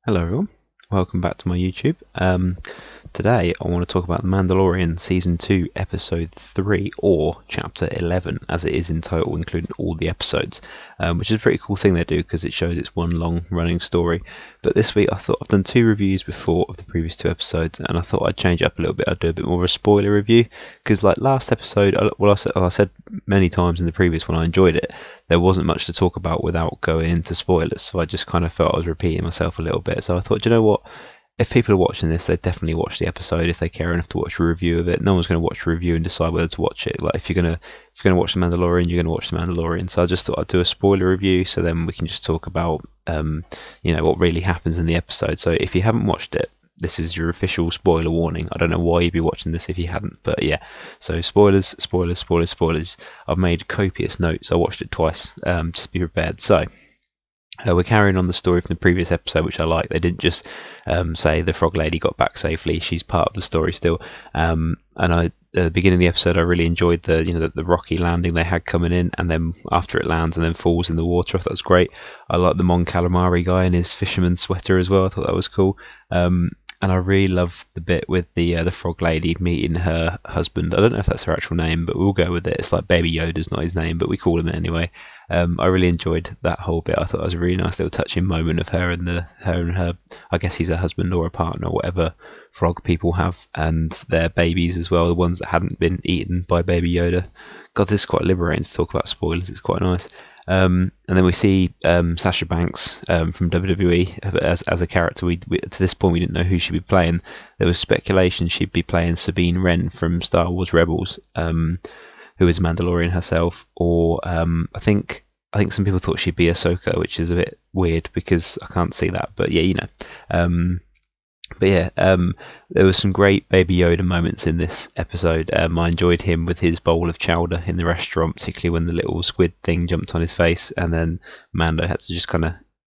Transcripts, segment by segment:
Hello everyone, welcome back to my YouTube. Today I want to talk about The Mandalorian Season 2 Episode 3 or Chapter 11 as it is in total including all the episodes, which is a pretty cool thing they do because it shows it's one long running story. But this week I thought I've done two reviews before of the previous two episodes and I thought I'd change it up a little bit. I'd do a bit more of a spoiler review because like last episode, I said many times in the previous one I enjoyed it. There wasn't much to talk about without going into spoilers, so I just kind of felt I was repeating myself a little bit. So I thought, do you know what? If people are watching this, they definitely watch the episode if they care enough to watch a review of it. No one's going to watch a review and decide whether to watch it. Like if you're gonna watch The Mandalorian, you're gonna watch The Mandalorian. So I just thought I'd do a spoiler review, so then we can just talk about what really happens in the episode. So if you haven't watched it, this is your official spoiler warning. I don't know why you'd be watching this if you hadn't, but yeah. So spoilers, spoilers, spoilers, spoilers. I've made copious notes. I watched it twice. Just be prepared. So. We're carrying on the story from the previous episode, which I like. They didn't just say the frog lady got back safely; she's part of the story still. And at the beginning of the episode, I really enjoyed the rocky landing they had coming in, and then after it lands and then falls in the water, I thought that was great. I like the Mon Calamari guy in his fisherman sweater as well. I thought that was cool. And I really loved the bit with the frog lady meeting her husband. I don't know if that's her actual name, but we'll go with it. It's like Baby Yoda's not his name, but we call him it anyway. I really enjoyed that whole bit. I thought it was a really nice little touching moment of her and her. I guess he's a husband or a partner or whatever frog people have, and their babies as well, the ones that hadn't been eaten by Baby Yoda. God, this is quite liberating to talk about spoilers. It's quite nice. And then we see Sasha Banks from WWE as a character. We to this point we didn't know who she'd be playing. There was speculation she'd be playing Sabine Wren from Star Wars Rebels, who is Mandalorian herself, or I think some people thought she'd be Ahsoka, which is a bit weird because I can't see that. But yeah, there was some great Baby Yoda moments in this episode. I enjoyed him with his bowl of chowder in the restaurant, particularly when the little squid thing jumped on his face, and then Mando had to just kind of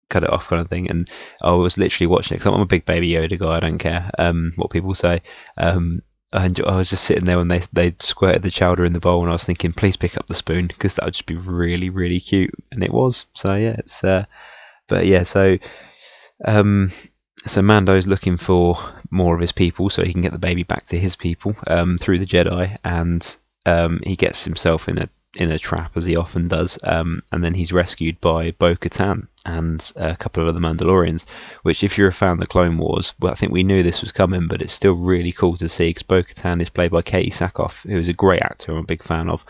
cut it off, kind of thing. And I was literally watching it because I'm a big Baby Yoda guy. I don't care what people say. I was just sitting there when they squirted the chowder in the bowl, and I was thinking, please pick up the spoon because that would just be really, really cute, and it was. So yeah, it's but yeah, so. So Mando's looking for more of his people so he can get the baby back to his people through the Jedi, and he gets himself in a trap as he often does, and then he's rescued by Bo-Katan and a couple of other Mandalorians, which if you're a fan of the Clone Wars, well, I think we knew this was coming, but it's still really cool to see because Bo-Katan is played by Katie Sackhoff, who is a great actor I'm a big fan of.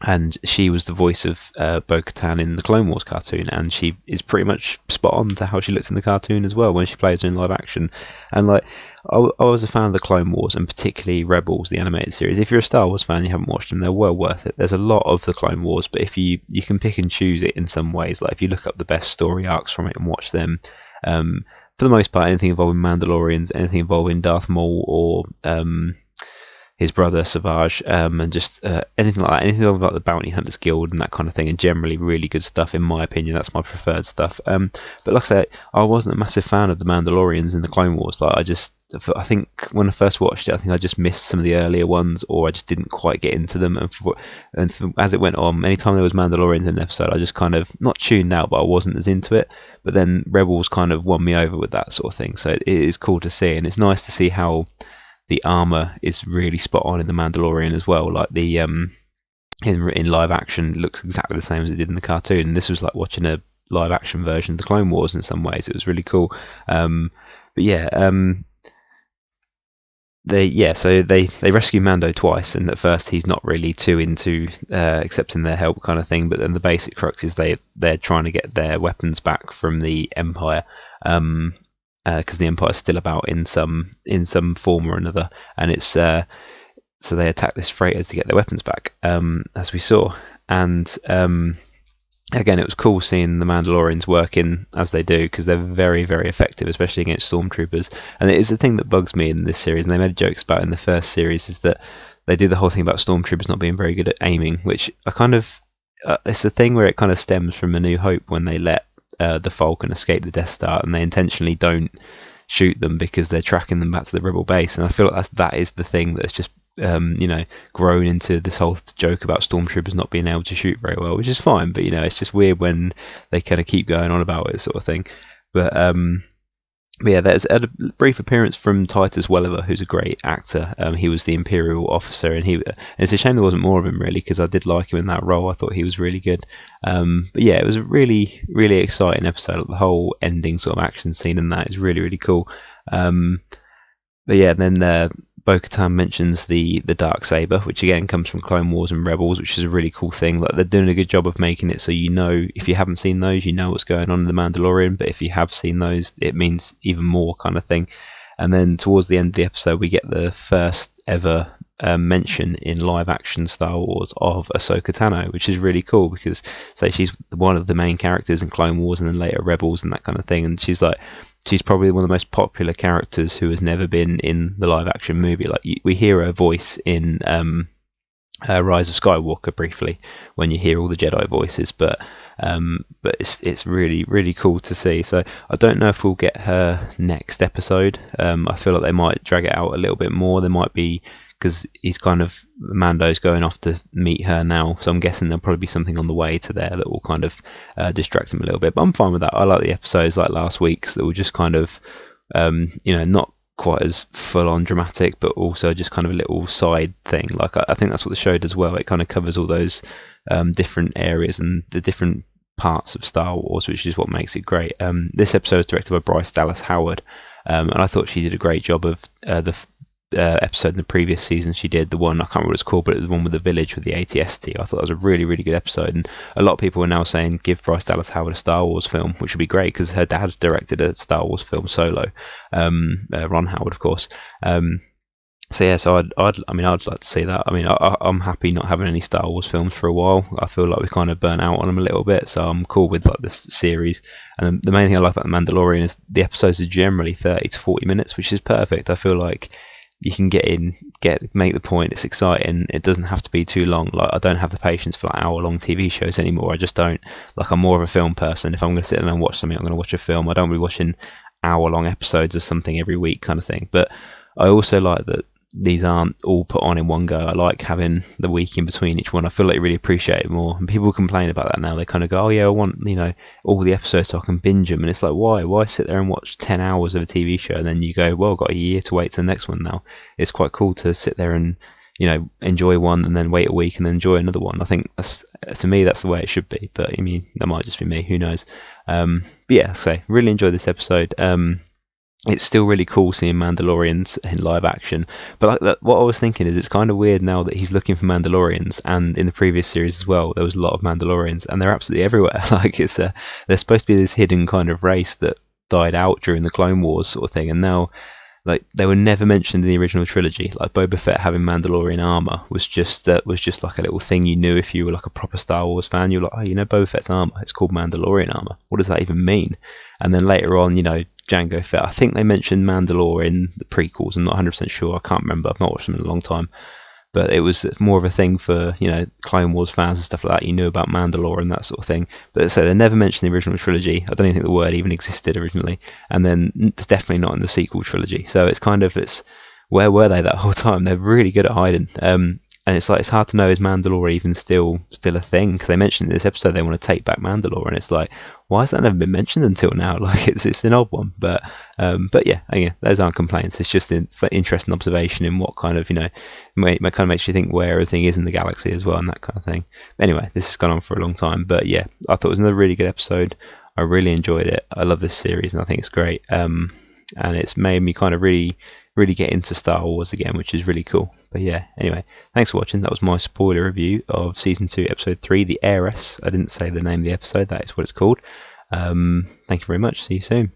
And she was the voice of Bo-Katan in the Clone Wars cartoon, and she is pretty much spot on to how she looked in the cartoon as well when she plays her in live action. And like, I was a fan of the Clone Wars, and particularly Rebels, the animated series. If you're a Star Wars fan and you haven't watched them, they're well worth it. There's a lot of the Clone Wars, but if you can pick and choose it in some ways, like if you look up the best story arcs from it and watch them, for the most part, anything involving Mandalorians, anything involving Darth Maul or his brother Savage, and just anything like that, anything like the Bounty Hunters Guild and that kind of thing, and generally really good stuff in my opinion. That's my preferred stuff. But like I say, I wasn't a massive fan of the Mandalorians in the Clone Wars. Like I think when I first watched it, I think I just missed some of the earlier ones, or I just didn't quite get into them. As it went on, anytime there was Mandalorians in an episode, I just kind of not tuned out, but I wasn't as into it. But then Rebels kind of won me over with that sort of thing. So it is cool to see, and it's nice to see how the armor is really spot on in the Mandalorian as well. Like the in live action looks exactly the same as it did in the cartoon. And this was like watching a live action version of the Clone Wars in some ways. It was really cool. But yeah, so they rescue Mando twice, and at first he's not really too into accepting their help kind of thing. But then the basic crux is they're trying to get their weapons back from the Empire. Because the Empire is still about in some form or another, and it's so they attack this freighter to get their weapons back, as we saw. And again, it was cool seeing the Mandalorians working as they do because they're very, very effective, especially against stormtroopers. And it is the thing that bugs me in this series, and they made jokes about in the first series, is that they do the whole thing about stormtroopers not being very good at aiming, which I kind of it's a thing where it kind of stems from A New Hope when they let the Falcon escape the Death Star, and they intentionally don't shoot them because they're tracking them back to the Rebel base. And I feel like that is the thing that's just grown into this whole joke about stormtroopers not being able to shoot very well, which is fine. But it's just weird when they kind of keep going on about it, sort of thing. But yeah, there's a brief appearance from Titus Welliver, who's a great actor. He was the Imperial officer, and it's a shame there wasn't more of him, really, because I did like him in that role. I thought he was really good. But yeah, it was a really, really exciting episode. The whole ending sort of action scene in that is really, really cool. But yeah, then Bo-Katan mentions the dark saber, which again comes from Clone Wars and Rebels, which is a really cool thing. Like, they're doing a good job of making it so you know, if you haven't seen those, you know what's going on in the Mandalorian. But if you have seen those, it means even more, kind of thing. And then towards the end of the episode, we get the first ever mention in live action Star Wars of Ahsoka Tano, which is really cool because, say, she's one of the main characters in Clone Wars and then later Rebels and that kind of thing, and she's probably one of the most popular characters who has never been in the live action movie. Like, we hear her voice in Rise of Skywalker briefly when you hear all the Jedi voices, but it's really, really cool to see. So I don't know if we'll get her next episode. I feel like they might drag it out a little bit more. There might be, because Mando's going off to meet her now, so I'm guessing there'll probably be something on the way to there that will kind of distract him a little bit. But I'm fine with that. I like the episodes like last week's that were just kind of, not quite as full on dramatic, but also just kind of a little side thing. Like, I think that's what the show does well. It kind of covers all those different areas and the different parts of Star Wars, which is what makes it great. This episode was directed by Bryce Dallas Howard, and I thought she did a great job of the episode in the previous season. She did the one, I can't remember what it's called, but it was the one with the village with the ATST. I thought that was a really, really good episode, and a lot of people are now saying give Bryce Dallas Howard a Star Wars film, which would be great because her dad directed a Star Wars film solo, Ron Howard, of course. So I'd like to see that. I mean, I'm happy not having any Star Wars films for a while. I feel like we kind of burnt out on them a little bit, so I'm cool with like this series. And the main thing I like about The Mandalorian is the episodes are generally 30 to 40 minutes, which is perfect. I feel like you can make the point. It's exciting. It doesn't have to be too long. Like, I don't have the patience for like hour-long TV shows anymore. I just don't. Like, I'm more of a film person. If I'm going to sit down and watch something, I'm going to watch a film. I don't really watching hour-long episodes of something every week, kind of thing. But I also like that these aren't all put on in one go. I like having the week in between each one. I feel like you really appreciate it more. And people complain about that now. They kind of go, oh yeah, I want, all the episodes so I can binge them. And it's like, why sit there and watch 10 hours of a TV show and then you go, well, I've got a year to wait to the next one now. It's quite cool to sit there and enjoy one and then wait a week and then enjoy another one. I think to me that's the way it should be, but I mean, that might just be me, who knows. But yeah, so really enjoyed this episode. It's still really cool seeing Mandalorians in live action, but what I was thinking is it's kind of weird now that he's looking for Mandalorians, and in the previous series as well there was a lot of Mandalorians and they're absolutely everywhere. Like, they're supposed to be this hidden kind of race that died out during the Clone Wars sort of thing, and now, like, they were never mentioned in the original trilogy. Like, Boba Fett having Mandalorian armor was just like a little thing you knew if you were like a proper Star Wars fan. You're like, oh, Boba Fett's armor, it's called Mandalorian armor. What does that even mean? And then later on, Jango Fett. I think they mentioned Mandalore in the prequels. I'm not 100% sure. I can't remember. I've not watched them in a long time. But it was more of a thing for, Clone Wars fans and stuff like that. You knew about Mandalore and that sort of thing. But so they never mentioned the original trilogy. I don't even think the word even existed originally. And then it's definitely not in the sequel trilogy. So where were they that whole time? They're really good at hiding. And it's hard to know, is Mandalore even still a thing? Because they mentioned in this episode they want to take back Mandalore, and it's like, why has that never been mentioned until now? Like, it's an odd one, but yeah, again, those aren't complaints. It's just an interesting observation in what kind of kind of makes you think where everything is in the galaxy as well, and that kind of thing. Anyway, this has gone on for a long time, but yeah, I thought it was another really good episode. I really enjoyed it. I love this series, and I think it's great. And it's made me kind of really get into Star Wars again, which is really cool. But yeah, anyway, thanks for watching. That was my spoiler review of Season 2, Episode 3, The Heiress. I didn't say the name of the episode. That is what it's called. Thank you very much. See you soon.